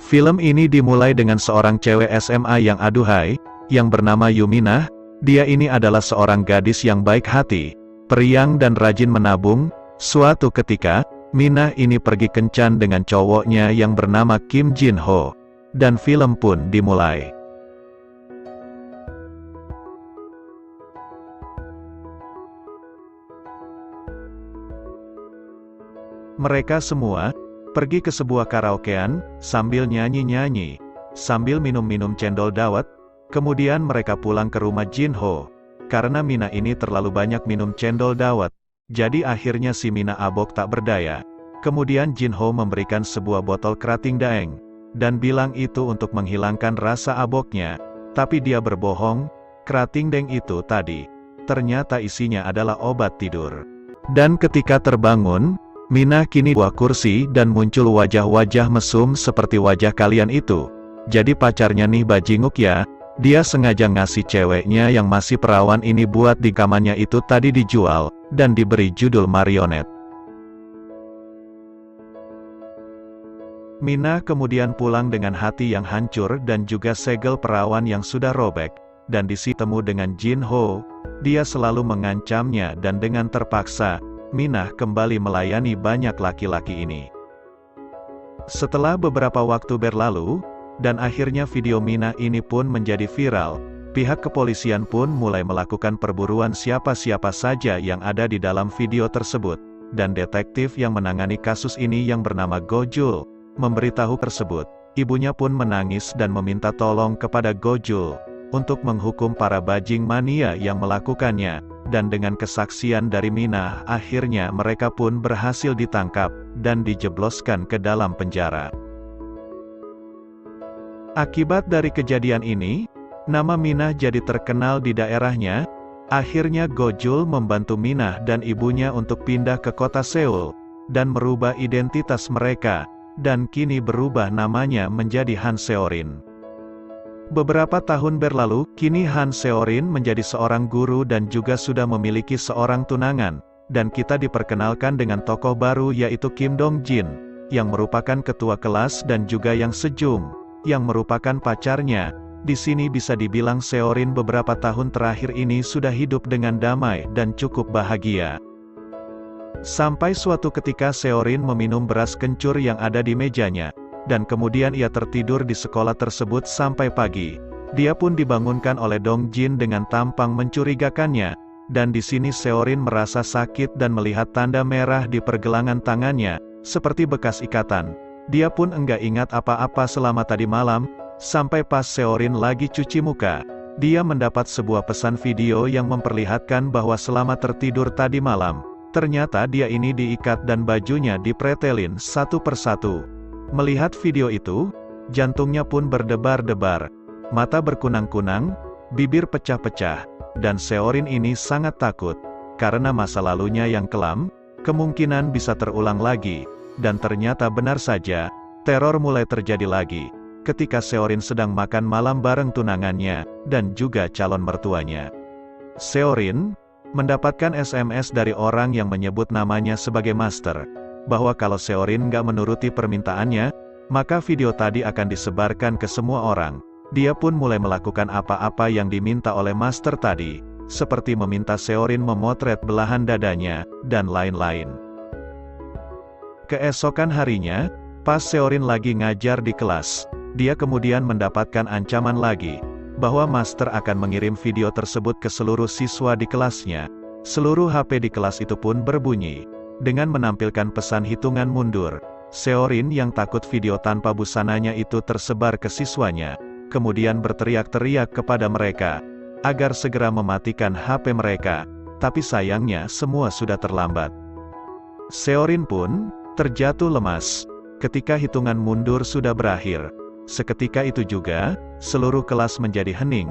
Film ini dimulai dengan seorang cewek SMA yang aduhai, yang bernama Yuminah. Dia ini adalah seorang gadis yang baik hati, periang dan rajin menabung. Suatu ketika, Minah ini pergi kencan dengan cowoknya yang bernama Kim Jin Ho. Dan film pun dimulai. Mereka semua pergi ke sebuah karaokean, sambil nyanyi-nyanyi, sambil minum-minum cendol dawet. Kemudian mereka pulang ke rumah Jin Ho. Karena Minah ini terlalu banyak minum cendol dawet, jadi akhirnya si Minah abok tak berdaya. Kemudian Jin Ho memberikan sebuah botol kerating daeng, dan bilang itu untuk menghilangkan rasa aboknya. Tapi dia berbohong, kerating daeng itu tadi, ternyata isinya adalah obat tidur. Dan ketika terbangun, Minah kini buah kursi dan muncul wajah-wajah mesum seperti wajah kalian itu. Jadi pacarnya nih bajinguk ya. Dia sengaja ngasih ceweknya yang masih perawan ini buat di kamarnya itu tadi dijual, dan diberi judul marionet. Minah kemudian pulang dengan hati yang hancur dan juga segel perawan yang sudah robek, dan ditemu dengan Jin Ho. Dia selalu mengancamnya dan dengan terpaksa, Minah kembali melayani banyak laki-laki ini. Setelah beberapa waktu berlalu, dan akhirnya video Minah ini pun menjadi viral, pihak kepolisian pun mulai melakukan perburuan siapa-siapa saja yang ada di dalam video tersebut, dan detektif yang menangani kasus ini yang bernama Go Jul, memberitahu tersebut. Ibunya pun menangis dan meminta tolong kepada Go Jul, untuk menghukum para bajing mania yang melakukannya, dan dengan kesaksian dari Minah, akhirnya mereka pun berhasil ditangkap, dan dijebloskan ke dalam penjara. Akibat dari kejadian ini, nama Minah jadi terkenal di daerahnya. Akhirnya Go Jul membantu Minah dan ibunya untuk pindah ke kota Seoul, dan merubah identitas mereka, dan kini berubah namanya menjadi Han Seorin. Beberapa tahun berlalu, kini Han Seorin menjadi seorang guru dan juga sudah memiliki seorang tunangan, dan kita diperkenalkan dengan tokoh baru yaitu Kim Dong Jin, yang merupakan ketua kelas dan juga yang Sejung, yang merupakan pacarnya. Di sini bisa dibilang Seorin beberapa tahun terakhir ini sudah hidup dengan damai dan cukup bahagia. Sampai suatu ketika Seorin meminum beras kencur yang ada di mejanya, dan kemudian ia tertidur di sekolah tersebut sampai pagi. Dia pun dibangunkan oleh Dong Jin dengan tampang mencurigakannya, dan di sini Seorin merasa sakit dan melihat tanda merah di pergelangan tangannya, seperti bekas ikatan. Dia pun enggak ingat apa-apa selama tadi malam, sampai pas Seorin lagi cuci muka. Dia mendapat sebuah pesan video yang memperlihatkan bahwa selama tertidur tadi malam, ternyata dia ini diikat dan bajunya dipretelin satu persatu. Melihat video itu, jantungnya pun berdebar-debar, mata berkunang-kunang, bibir pecah-pecah, dan Seorin ini sangat takut, karena masa lalunya yang kelam, kemungkinan bisa terulang lagi. Dan ternyata benar saja, teror mulai terjadi lagi, ketika Seorin sedang makan malam bareng tunangannya, dan juga calon mertuanya. Seorin mendapatkan SMS dari orang yang menyebut namanya sebagai Master, bahwa kalau Seorin nggak menuruti permintaannya, maka video tadi akan disebarkan ke semua orang. Dia pun mulai melakukan apa-apa yang diminta oleh Master tadi, seperti meminta Seorin memotret belahan dadanya, dan lain-lain. Keesokan harinya, pas Seorin lagi ngajar di kelas, dia kemudian mendapatkan ancaman lagi, bahwa Master akan mengirim video tersebut ke seluruh siswa di kelasnya. Seluruh HP di kelas itu pun berbunyi, dengan menampilkan pesan hitungan mundur. Seorin yang takut video tanpa busananya itu tersebar ke siswanya, kemudian berteriak-teriak kepada mereka, agar segera mematikan HP mereka, tapi sayangnya semua sudah terlambat. Seorin pun terjatuh lemas, ketika hitungan mundur sudah berakhir. Seketika itu juga, seluruh kelas menjadi hening,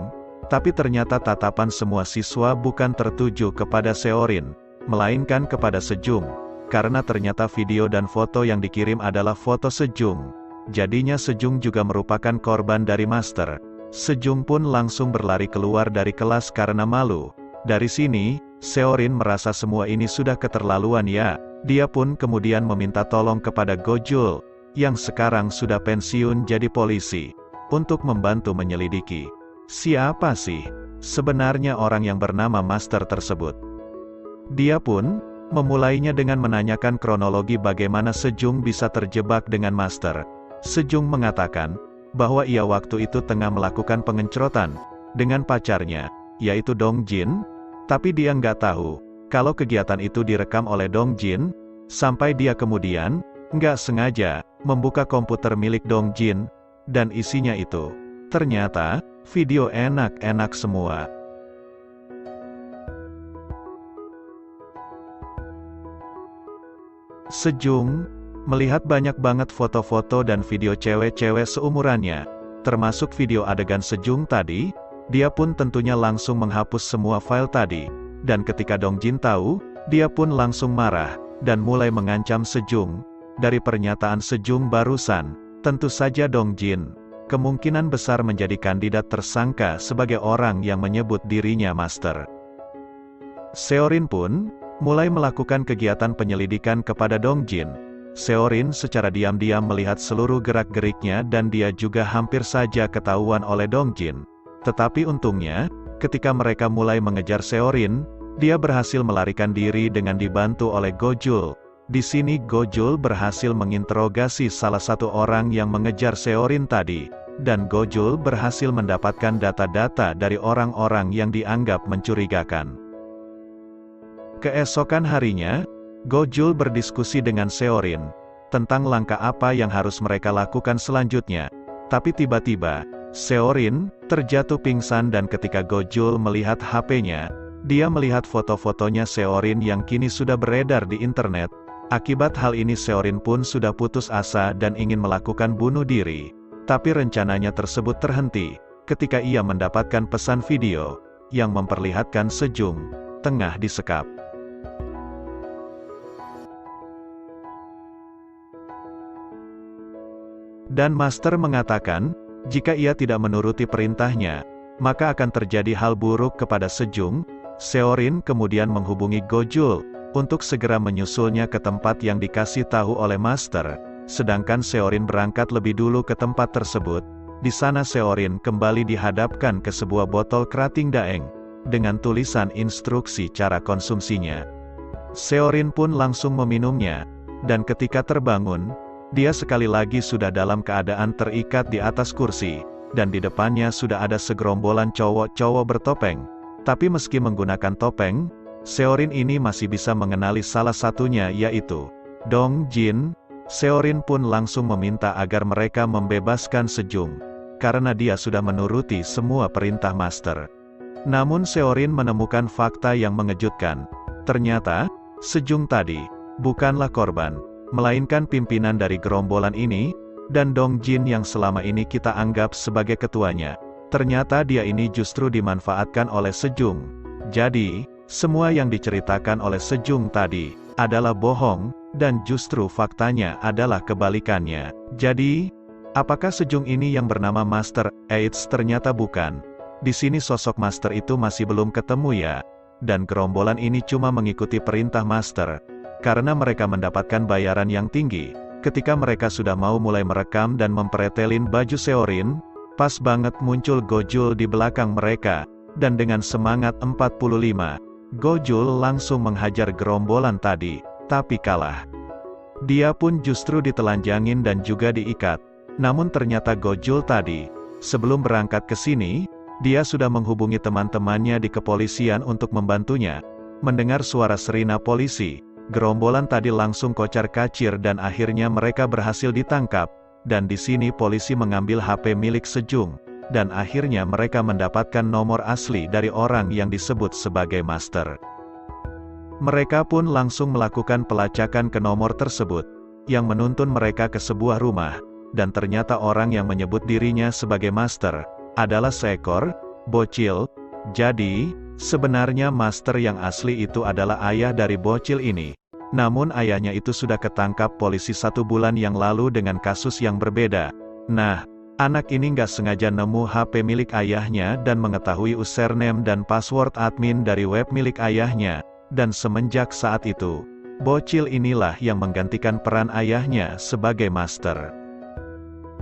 tapi ternyata tatapan semua siswa bukan tertuju kepada Seorin, melainkan kepada Sejung, karena ternyata video dan foto yang dikirim adalah foto Sejung. Jadinya Sejung juga merupakan korban dari Master. Sejung pun langsung berlari keluar dari kelas karena malu. Dari sini, Seorin merasa semua ini sudah keterlaluan ya. Dia pun kemudian meminta tolong kepada Go Jul, yang sekarang sudah pensiun jadi polisi, untuk membantu menyelidiki. Siapa sih sebenarnya orang yang bernama Master tersebut? Dia pun memulainya dengan menanyakan kronologi bagaimana Sejong bisa terjebak dengan Master. Sejong mengatakan bahwa ia waktu itu tengah melakukan pengencrotan dengan pacarnya, yaitu Dong Jin, tapi dia nggak tahu kalau kegiatan itu direkam oleh Dong Jin, sampai dia kemudian nggak sengaja membuka komputer milik Dong Jin, dan isinya itu ternyata video enak-enak semua. Sejong melihat banyak banget foto-foto dan video cewek-cewek seumurannya, termasuk video adegan Sejong tadi. Dia pun tentunya langsung menghapus semua file tadi, dan ketika Dong Jin tahu, dia pun langsung marah, dan mulai mengancam Sejong. Dari pernyataan Sejong barusan, tentu saja Dong Jin kemungkinan besar menjadi kandidat tersangka sebagai orang yang menyebut dirinya Master. Seorin pun mulai melakukan kegiatan penyelidikan kepada Dong Jin. Seorin secara diam-diam melihat seluruh gerak-geriknya dan dia juga hampir saja ketahuan oleh Dong Jin. Tetapi untungnya, ketika mereka mulai mengejar Seorin, dia berhasil melarikan diri dengan dibantu oleh Gojul. Di sini Gojul berhasil menginterogasi salah satu orang yang mengejar Seorin tadi, dan Gojul berhasil mendapatkan data-data dari orang-orang yang dianggap mencurigakan. Keesokan harinya, Gojul berdiskusi dengan Seorin tentang langkah apa yang harus mereka lakukan selanjutnya. Tapi tiba-tiba, Seorin terjatuh pingsan dan ketika Gojul melihat HP-nya, dia melihat foto-fotonya Seorin yang kini sudah beredar di internet. Akibat hal ini Seorin pun sudah putus asa dan ingin melakukan bunuh diri. Tapi rencananya tersebut terhenti, ketika ia mendapatkan pesan video, yang memperlihatkan Sejong tengah disekap. Dan Master mengatakan, jika ia tidak menuruti perintahnya, maka akan terjadi hal buruk kepada Sejong. Seorin kemudian menghubungi Gojul, untuk segera menyusulnya ke tempat yang dikasih tahu oleh Master. Sedangkan Seorin berangkat lebih dulu ke tempat tersebut. Di sana Seorin kembali dihadapkan ke sebuah botol kerating daeng, dengan tulisan instruksi cara konsumsinya. Seorin pun langsung meminumnya, dan ketika terbangun, dia sekali lagi sudah dalam keadaan terikat di atas kursi, dan di depannya sudah ada segerombolan cowok-cowok bertopeng. Tapi meski menggunakan topeng, Seorin ini masih bisa mengenali salah satunya yaitu Dong Jin. Seorin pun langsung meminta agar mereka membebaskan Sejong, karena dia sudah menuruti semua perintah Master. Namun Seorin menemukan fakta yang mengejutkan. Ternyata, Sejong tadi bukanlah korban, melainkan pimpinan dari gerombolan ini, dan Dong Jin yang selama ini kita anggap sebagai ketuanya. Ternyata dia ini justru dimanfaatkan oleh Sejong. Jadi, semua yang diceritakan oleh Sejong tadi adalah bohong, dan justru faktanya adalah kebalikannya. Jadi, apakah Sejong ini yang bernama Master? Eits, ternyata bukan. Di sini sosok Master itu masih belum ketemu ya. Dan gerombolan ini cuma mengikuti perintah Master, karena mereka mendapatkan bayaran yang tinggi. Ketika mereka sudah mau mulai merekam dan mempretelin baju Seorin, pas banget muncul Gojul di belakang mereka, dan dengan semangat 45, Gojul langsung menghajar gerombolan tadi, tapi kalah. Dia pun justru ditelanjangin dan juga diikat. Namun ternyata Gojul tadi, sebelum berangkat ke sini, dia sudah menghubungi teman-temannya di kepolisian untuk membantunya. Mendengar suara sirine polisi, gerombolan tadi langsung kocar-kacir dan akhirnya mereka berhasil ditangkap. Dan di sini polisi mengambil HP milik Sejong, dan akhirnya mereka mendapatkan nomor asli dari orang yang disebut sebagai Master. Mereka pun langsung melakukan pelacakan ke nomor tersebut, yang menuntun mereka ke sebuah rumah, dan ternyata orang yang menyebut dirinya sebagai Master adalah seekor bocil. Jadi, sebenarnya Master yang asli itu adalah ayah dari bocil ini. Namun ayahnya itu sudah ketangkap polisi 1 bulan yang lalu dengan kasus yang berbeda. Nah, anak ini nggak sengaja nemu HP milik ayahnya dan mengetahui username dan password admin dari web milik ayahnya. Dan semenjak saat itu, bocil inilah yang menggantikan peran ayahnya sebagai master.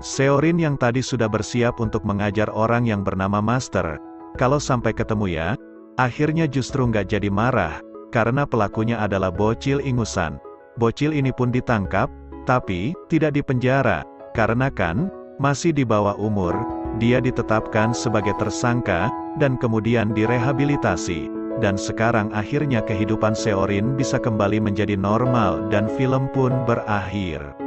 Seorin yang tadi sudah bersiap untuk mengajar orang yang bernama Master, kalau sampai ketemu ya, akhirnya justru nggak jadi marah, karena pelakunya adalah bocil ingusan. Bocil ini pun ditangkap, tapi tidak dipenjara, karena kan masih di bawah umur. Dia ditetapkan sebagai tersangka, dan kemudian direhabilitasi. Dan sekarang akhirnya kehidupan Seorin bisa kembali menjadi normal dan film pun berakhir.